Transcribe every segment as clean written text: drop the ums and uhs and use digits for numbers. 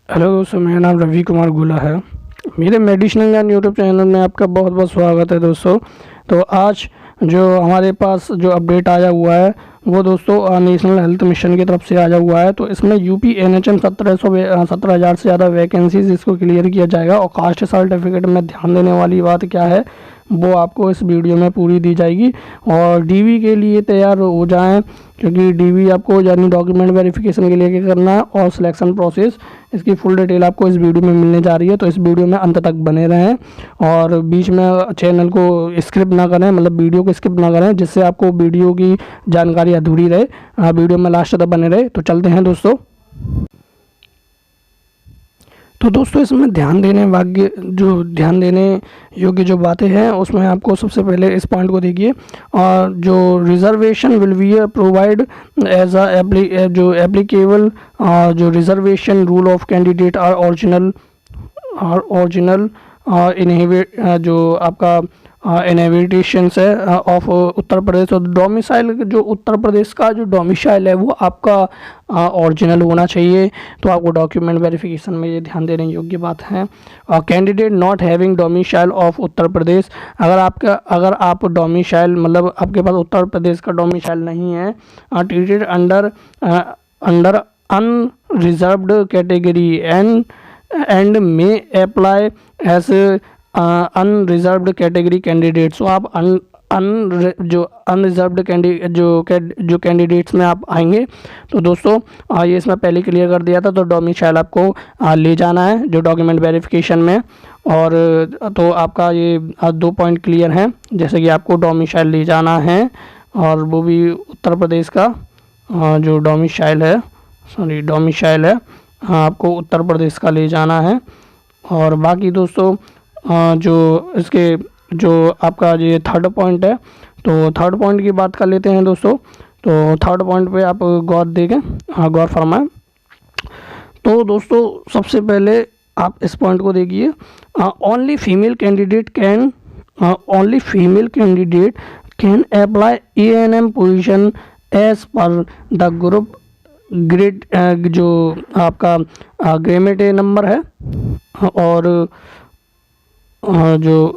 Hello दोस्तों, मेरा नाम रवि कुमार गुला है। मेरे मेडिसिनल ज्ञान यूट्यूब चैनल में आपका बहुत बहुत स्वागत है दोस्तों। तो आज जो हमारे पास जो अपडेट आया हुआ है वो दोस्तों नेशनल हेल्थ मिशन की तरफ से आया हुआ है। तो इसमें यूपी एनएचएम 17,000 से ज़्यादा वैकेंसीज इसको क्लियर किया जाएगा। और कास्ट सर्टिफिकेट में ध्यान देने वाली बात क्या है वो आपको इस वीडियो में पूरी दी जाएगी। और डीवी के लिए तैयार हो जाएं, क्योंकि डीवी आपको यानी डॉक्यूमेंट वेरिफिकेशन के लिए क्या करना है और सिलेक्शन प्रोसेस, इसकी फुल डिटेल आपको इस वीडियो में मिलने जा रही है। तो इस वीडियो में अंत तक बने रहें और बीच में चैनल को स्किप ना करें, मतलब वीडियो को स्किप ना करें, जिससे आपको वीडियो की जानकारी अधूरी रहे। वीडियो में लास्ट तक बने रहे। तो चलते हैं दोस्तों। तो दोस्तों इसमें ध्यान देने योग्य जो बातें हैं उसमें आपको सबसे पहले इस पॉइंट को देखिए। और जो reservation will be provide as जो एप्लीकेबल जो reservation rule of candidate are original inhabit जो आपका इनहेबिटेशंस है ऑफ उत्तर प्रदेश। और डोमिसाइल जो उत्तर प्रदेश का जो डोमिसाइल है वो आपका ओरिजिनल होना चाहिए। तो आपको डॉक्यूमेंट वेरिफिकेशन में ये ध्यान देने योग्य बात है। Candidate not having domicile of Uttar Pradesh, अगर आप डोमिसाइल मतलब आपके पास उत्तर प्रदेश का डोमिसाइल नहीं है, treated under unreserved category and may apply as unreserved category candidate. So आप जो अनरिजर्व्ड जो कैंडिडेट्स में आप आएंगे। तो दोस्तों ये इसमें पहले क्लियर कर दिया था। तो डोमिसाइल आपको ले जाना है जो डॉक्यूमेंट वेरिफिकेशन में। और तो आपका ये 2 पॉइंट क्लियर हैं, जैसे कि आपको डोमिसाइल ले जाना है और वो भी उत्तर प्रदेश का जो डोमिसाइल है आपको उत्तर प्रदेश का ले जाना है। और बाकी दोस्तों जो इसके जो आपका ये थर्ड पॉइंट है, तो थर्ड पॉइंट की बात कर लेते हैं दोस्तों। तो थर्ड पॉइंट पे आप गौर फरमाएं। तो दोस्तों सबसे पहले आप इस पॉइंट को देखिए। Only female candidate can apply ANM position as per the group grade जो आपका ग्रेमेट नंबर है और जो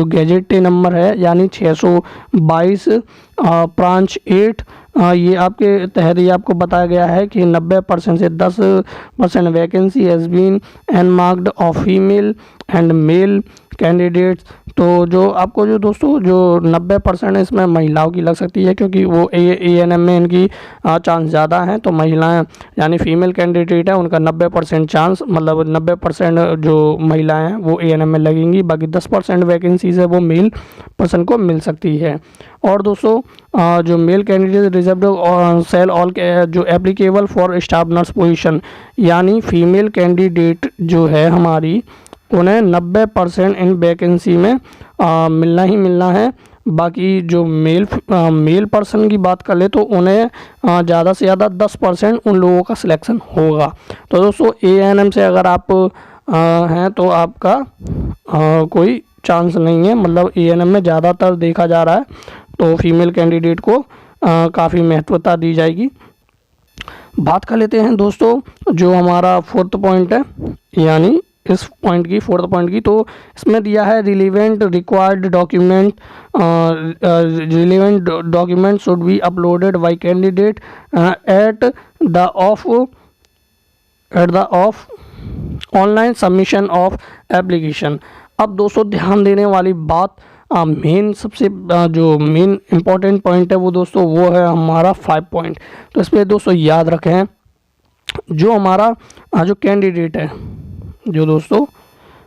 गैजेट नंबर है यानी 622 ब्रांच 8, ये आपके तहत ये आपको बताया गया है कि 90% से 10% vacancy has been earmarked of female and male candidates. तो जो आपको जो दोस्तों जो 90% इसमें महिलाओं की लग सकती है, क्योंकि वो एएनएम में इनकी चांस ज़्यादा हैं। तो महिलाएं यानी फीमेल कैंडिडेट है उनका 90% चांस, मतलब 90% जो महिलाएं हैं वो एएनएम में लगेंगी। बाकी 10% वैकेंसीज है वो मेल पर्सन को मिल सकती है। और दोस्तों जो male candidate reserved cell all जो applicable for staff nurse position, यानी फीमेल कैंडिडेट जो है हमारी उन्हें 90% इन वैकेंसी में मिलना ही मिलना है। बाकी जो मेल पर्सन की बात कर ले तो उन्हें ज़्यादा से ज़्यादा 10% उन लोगों का सिलेक्शन होगा। तो दोस्तों एएनएम से अगर आप हैं तो आपका कोई चांस नहीं है, मतलब एएनएम में ज़्यादातर देखा जा रहा है तो फीमेल कैंडिडेट को काफ़ी महत्वता दी जाएगी। बात कर लेते हैं दोस्तों जो हमारा फोर्थ पॉइंट है, यानी इस फोर्थ पॉइंट की। तो इसमें दिया है relevant required document should be uploaded bye candidate at the of online submission of application. अब दोस्तों ध्यान देने वाली बात सबसे जो मेन इम्पॉर्टेंट पॉइंट है वो दोस्तों वो है हमारा 5 पॉइंट। तो इस पर दोस्तों याद रखें, जो हमारा जो कैंडिडेट है,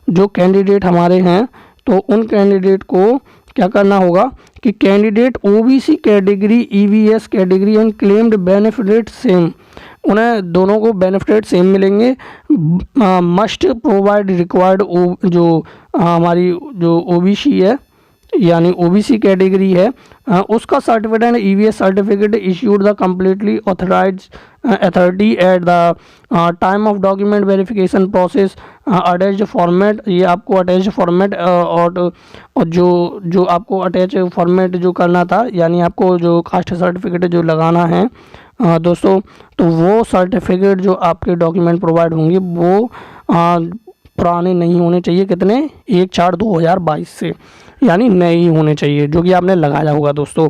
जो कैंडिडेट हमारे हैं, तो उन कैंडिडेट को क्या करना होगा कि candidate OBC category, EVS category and claimed benefit same, उन्हें दोनों को बेनिफिट सेम मिलेंगे। मस्ट प्रोवाइड रिक्वायर्ड जो हमारी जो ओबीसी है यानी ओबीसी कैटेगरी है उसका certificate and EVS certificate issued the completely authorize authority at the time of document verification process attached format. ये आपको अटैच्ड फॉर्मेट और जो आपको अटैच फॉर्मेट जो करना था, यानी आपको जो कास्ट सर्टिफिकेट जो लगाना है दोस्तों, तो वो सर्टिफिकेट जो आपके डॉक्यूमेंट प्रोवाइड होंगे वो पुराने नहीं होने चाहिए। कितने? 1/4/2022 से, यानी नए ही होने चाहिए जो कि आपने लगाया होगा दोस्तों।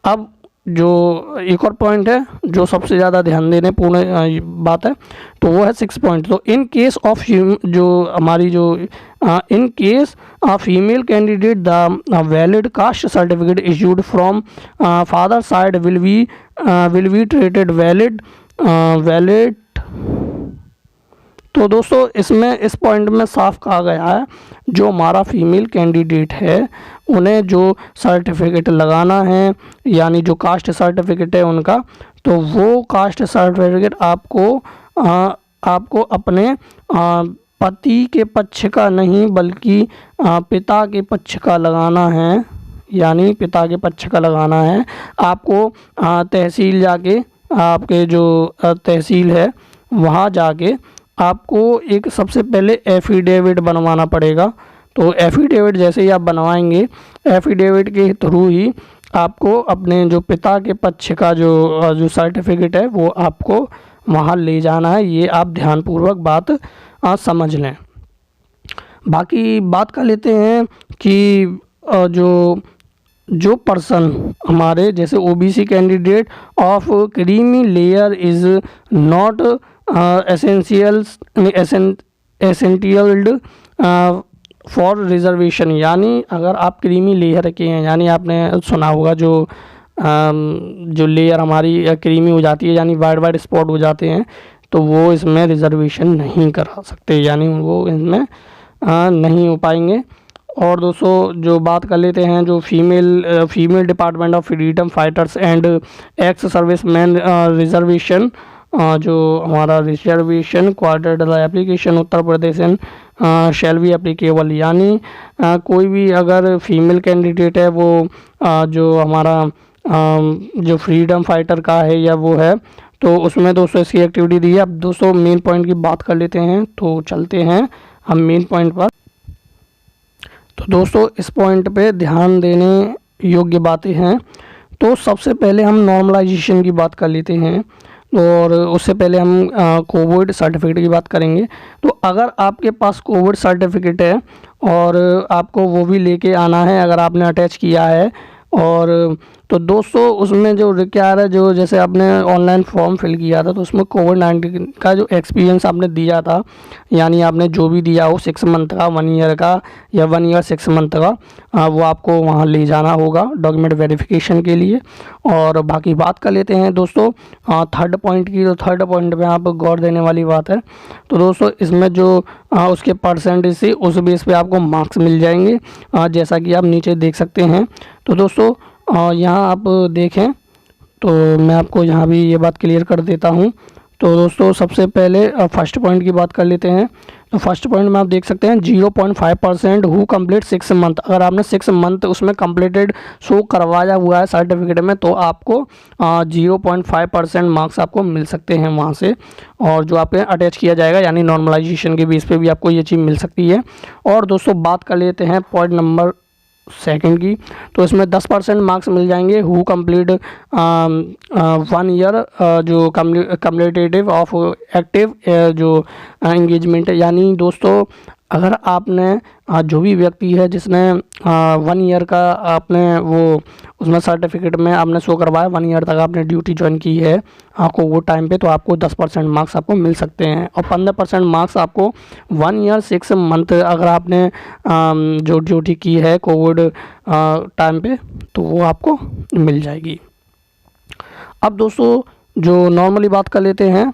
अब जो एक और पॉइंट है जो सबसे ज़्यादा ध्यान देने पूर्ण बात है, तो वो है 6 पॉइंट। तो इन केस ऑफ जो हमारी जो in case a female candidate the valid caste certificate issued from father side will be treated valid। तो दोस्तों इसमें इस पॉइंट में साफ कहा गया है जो हमारा फीमेल कैंडिडेट है उन्हें जो सर्टिफिकेट लगाना है, यानी जो कास्ट सर्टिफिकेट है उनका, तो वो कास्ट सर्टिफिकेट आपको अपने पति के पक्ष का नहीं बल्कि पिता के पक्ष का लगाना है, यानी पिता के पक्ष का लगाना है। आपको तहसील जाके, आपके जो तहसील है वहाँ जाके आपको एक सबसे पहले एफिडेविट बनवाना पड़ेगा। तो एफिडेविट जैसे ही आप बनवाएंगे, एफिडेविट के थ्रू ही आपको अपने जो पिता के पक्ष का जो सर्टिफिकेट है वो आपको वहाँ ले जाना है। ये आप ध्यानपूर्वक बात समझ लें। बाकी बात कर लेते हैं कि जो पर्सन हमारे जैसे OBC candidate of creamy layer is not entitled for reservation, यानी अगर आप क्रीमी लेयर के हैं, यानी आपने सुना होगा जो लेयर हमारी क्रीमी हो जाती है, यानी वाइट स्पॉट हो जाते हैं, तो वो इसमें रिजर्वेशन नहीं करा सकते, यानी वो इसमें नहीं हो पाएंगे। और दोस्तों जो बात कर लेते हैं जो female department of freedom fighters and ex serviceman reservation, जो हमारा reservation quarter application Uttar Pradesh shall be applicable, यानी कोई भी अगर फीमेल कैंडिडेट है वो जो हमारा जो फ्रीडम फाइटर का है या वो है, तो उसमें दोस्तों इसकी एक्टिविटी दी है। अब दोस्तों मेन पॉइंट की बात कर लेते हैं, तो चलते हैं हम मेन पॉइंट पर। तो दोस्तों इस पॉइंट पे ध्यान देने योग्य बातें हैं। तो सबसे पहले हम नॉर्मलाइजेशन की बात कर लेते हैं, और उससे पहले हम कोविड सर्टिफिकेट की बात करेंगे। तो अगर आपके पास कोविड सर्टिफिकेट है और आपको वो भी लेके आना है अगर आपने अटैच किया है, और तो दोस्तों उसमें जो रिक्वायर है, जो जैसे आपने ऑनलाइन फॉर्म फिल किया था तो उसमें कोविड-19 का जो एक्सपीरियंस आपने दिया था, यानी आपने जो भी दिया हो 6 मंथ का, 1 ईयर का या 1 ईयर 6 मंथ का, वो आपको वहाँ ले जाना होगा डॉक्यूमेंट वेरिफिकेशन के लिए। और बाकी बात कर लेते हैं दोस्तों थर्ड पॉइंट की। तो थर्ड पॉइंट में आप गौर देने वाली बात है, तो दोस्तों इसमें जो उसके परसेंटेज से उस बेस पे आपको मार्क्स मिल जाएंगे, जैसा कि आप नीचे देख सकते हैं। तो दोस्तों यहाँ आप देखें, तो मैं आपको यहाँ भी ये बात क्लियर कर देता हूँ। तो दोस्तों सबसे पहले फर्स्ट पॉइंट की बात कर लेते हैं। तो फर्स्ट पॉइंट में आप देख सकते हैं 0.5% हु कंप्लीट 6 मंथ। अगर आपने 6 मंथ उसमें कंप्लीटेड शो करवाया हुआ है सर्टिफिकेट में, तो आपको 0.5% मार्क्स आपको मिल सकते हैं वहाँ से, और जो आपके अटैच किया जाएगा, यानी नॉर्मलाइजेशन के बेस पे भी आपको ये चीज़ मिल सकती है। और दोस्तों बात कर लेते हैं पॉइंट नंबर सेकंड की। तो इसमें 10% मार्क्स मिल जाएंगे हु कंप्लीट 1 ईयर जो कम्युनिटेटिव ऑफ एक्टिव जो एंगेजमेंट है, यानी दोस्तों अगर आपने जो भी व्यक्ति है जिसने 1 ईयर का आपने वो उसमें सर्टिफिकेट में आपने शो करवाया 1 ईयर तक आपने ड्यूटी ज्वाइन की है आपको वो टाइम पे, तो आपको 10% मार्क्स आपको मिल सकते हैं। और 15% मार्क्स आपको 1 ईयर 6 मंथ अगर आपने जो ड्यूटी की है कोविड टाइम पे, तो वो आपको मिल जाएगी। अब दोस्तों जो नॉर्मली बात कर लेते हैं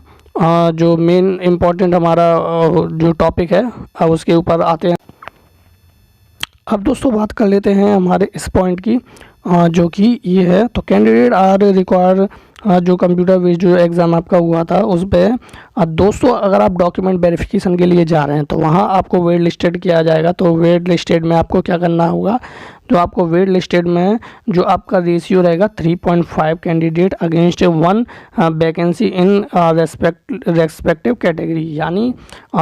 जो मेन इम्पॉर्टेंट हमारा जो टॉपिक है, अब उसके ऊपर आते हैं। अब दोस्तों बात कर लेते हैं हमारे इस पॉइंट की, जो कि ये है। तो कैंडिडेट आर रिक्वायर जो कंप्यूटर बेस्ड जो एग्ज़ाम आपका हुआ था उस पर दोस्तों अगर आप डॉक्यूमेंट वेरिफिकेशन के लिए जा रहे हैं तो वहाँ आपको वेट लिस्टेड किया जाएगा। तो वेट लिस्टेड में आपको क्या करना होगा, जो आपको वेट लिस्टेड में जो आपका रेशियो रहेगा 3.5 candidate against 1 vacancy in respective category, यानी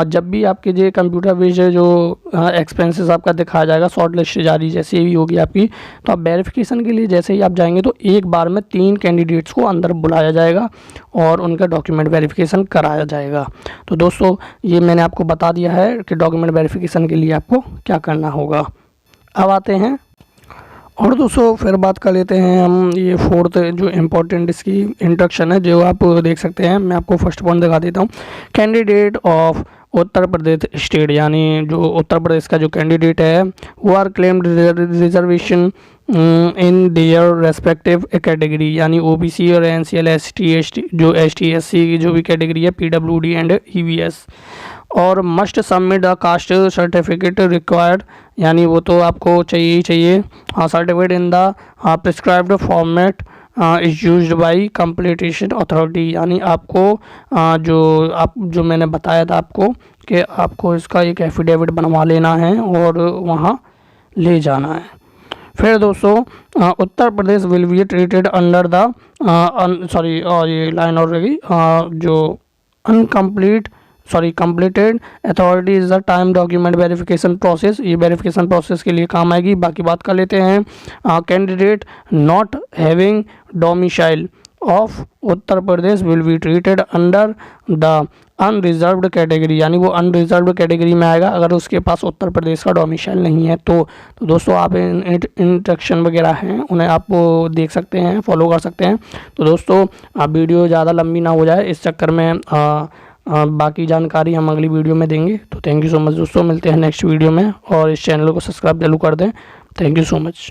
जब भी आपके जो कंप्यूटर बेस्ड जो एक्सपेंसेस आपका दिखाया जाएगा, शॉर्ट लिस्ट जारी जैसे भी होगी आपकी, तो आप वेरिफिकेशन के लिए जैसे ही आप जाएंगे तो एक बार में 3 कैंडिडेट्स को अंदर तरफ बुलाया जाएगा और उनका डॉक्यूमेंट वेरिफिकेशन कराया जाएगा। तो दोस्तों ये मैंने आपको बता दिया है कि डॉक्यूमेंट वेरिफिकेशन के लिए आपको क्या करना होगा। अब आते हैं और दोस्तों फिर बात कर लेते हैं हम ये फोर्थ जो इम्पोर्टेंट इसकी इंट्रोडक्शन है, जो आप देख सकते हैं। मैं आपको फर्स्ट पॉइंट दिखा देता हूँ। Candidate of Uttar Pradesh state, यानी जो उत्तर प्रदेश का जो कैंडिडेट है वो are claimed reservation in their respective category, यानी ओबीसी और एनसीएल एसटी जो एसटी एससी की जो भी कैटेगरी है, पीडब्ल्यूडी एंड ईवीएस, और must submit the caste certificate required, यानी वो तो आपको चाहिए ही चाहिए। Certificate in the prescribed format is used by completion authority, यानी आपको जो मैंने बताया था आपको कि आपको इसका एक एफिडेविट बनवा लेना है और वहाँ ले जाना है। फिर दोस्तों Uttar Pradesh will be treated under the ये लाइन और रही जो completed authority is the time document verification process, ये वेरिफिकेशन प्रोसेस के लिए काम आएगी। बाकी बात कर लेते हैं candidate not having domicile of Uttar Pradesh will be treated under the unreserved category, यानी वो अनरिजर्व्ड कैटेगरी में आएगा अगर उसके पास उत्तर प्रदेश का डोमिसाइल नहीं है। तो दोस्तों आप इंस्ट्रक्शन वगैरह हैं उन्हें आप देख सकते हैं, फॉलो कर सकते हैं। तो दोस्तों आप वीडियो ज़्यादा लंबी ना हो जाए इस चक्कर में बाकी जानकारी हम अगली वीडियो में देंगे। तो थैंक यू सो मच दोस्तों, मिलते हैं नेक्स्ट वीडियो में और इस चैनल को सब्सक्राइब जरूर कर दें। Thank you so much.